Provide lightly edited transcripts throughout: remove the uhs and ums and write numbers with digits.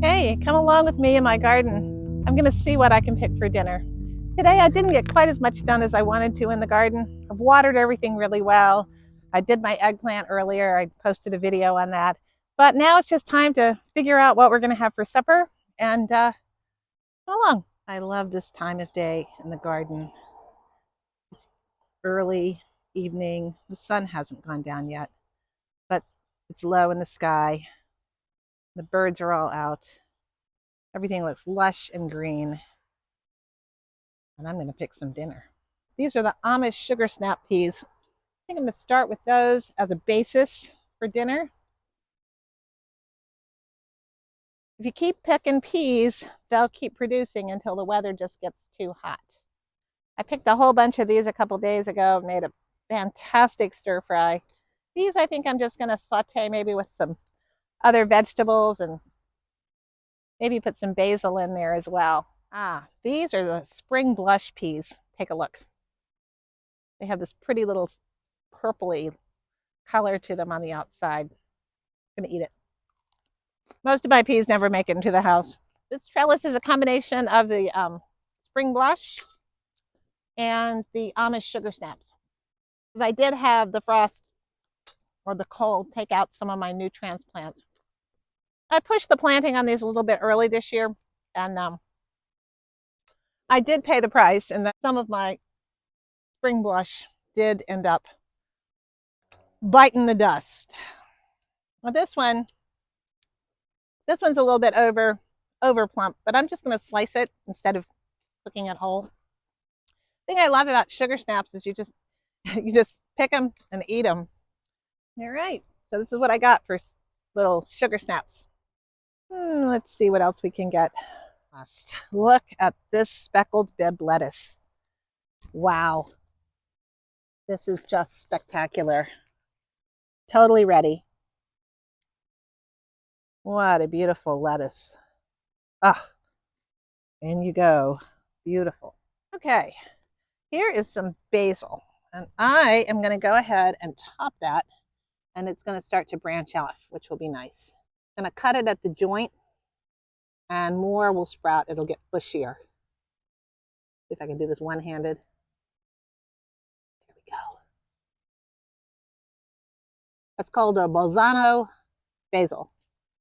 Hey, come along with me in my garden. I'm going to see what I can pick for dinner. Today I didn't get quite as much done as I wanted to in the garden. I've watered everything really well. I did my eggplant earlier. I posted a video on that. But now it's just time to figure out what we're going to have for supper and come along. I love this time of day in the garden. It's early evening. The sun hasn't gone down yet, but it's low in the sky. The birds are all out. Everything looks lush and green. And I'm going to pick some dinner. These are the Amish sugar snap peas. I think I'm going to start with those as a basis for dinner. If you keep picking peas, they'll keep producing until the weather just gets too hot. I picked a whole bunch of these a couple days ago, made a fantastic stir fry. These I think I'm just going to saute maybe with some other vegetables and maybe put some basil in there as well. These are the spring blush peas. Take a look. They have this pretty little purpley color to them on the outside. I'm going to eat it. Most of my peas never make it into the house. This trellis is a combination of the spring blush and the Amish sugar snaps. Because I did have the frost or the cold take out some of my new transplants. I pushed the planting on these a little bit early this year, and I did pay the price, and some of my spring blush did end up biting the dust. Well, this one's a little bit over plump, but I'm just going to slice it instead of cooking it whole. The thing I love about sugar snaps is you just pick them and eat them. All right, so this is what I got for little sugar snaps. Let's see what else we can get. Look at this speckled bib lettuce. Wow, this is just spectacular. Totally ready. What a beautiful lettuce. In you go. Beautiful. Okay, here is some basil. And I am going to go ahead and top that, and it's going to start to branch off, which will be nice. I'm going to cut it at the joint, and more will sprout. It'll get bushier. See if I can do this one-handed. There we go. That's called a Bolzano basil.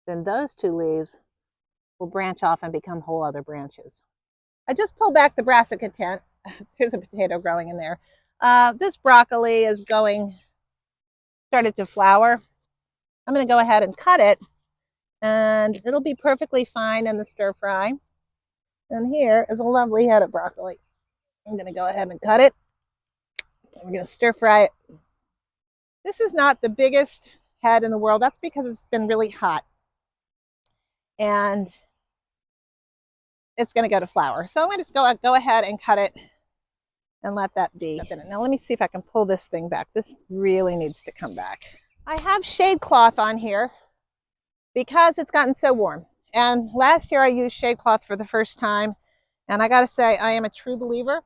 Then those two leaves will branch off and become whole other branches. I just pulled back the brassica tent. There's a potato growing in there. This broccoli is started to flower. I'm going to go ahead and cut it, and it'll be perfectly fine in the stir fry. And here is a lovely head of broccoli. I'm going to go ahead and cut it. We're going to stir fry it. This is not the biggest head in the world. That's because it's been really hot. And it's going to go to flour. So I'm going to just go ahead and cut it and let that be. Now let me see if I can pull this thing back. This really needs to come back. I have shade cloth on here because it's gotten so warm. And last year I used shade cloth for the first time. And I got to say, I am a true believer.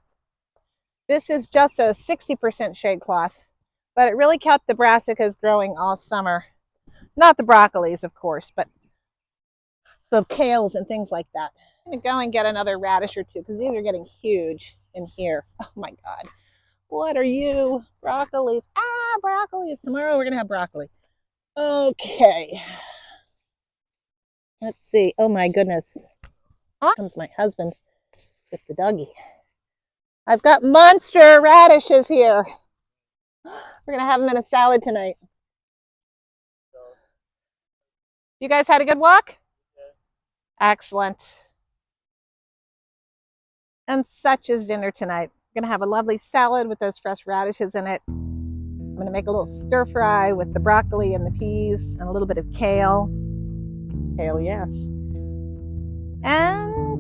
This is just a 60% shade cloth, but it really kept the brassicas growing all summer. Not the broccolis, of course, but the kales and things like that. I'm going to go and get another radish or two because these are getting huge in here. Oh my God. What are you? Broccolis. Broccolis. Tomorrow we're going to have broccoli. Okay. Let's see. Oh my goodness. Here comes my husband with the doggy. I've got monster radishes here. We're going to have them in a salad tonight. You guys had a good walk? Excellent. And such is dinner tonight. I'm going to have a lovely salad with those fresh radishes in it. I'm going to make a little stir fry with the broccoli and the peas and a little bit of kale. Kale, yes. And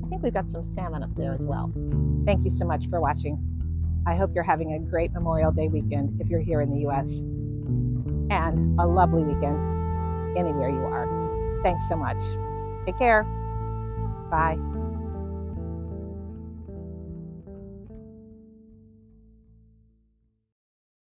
I think we've got some salmon up there as well. Thank you so much for watching. I hope you're having a great Memorial Day weekend if you're here in the US, and a lovely weekend anywhere you are. Thanks so much. Take care. Bye.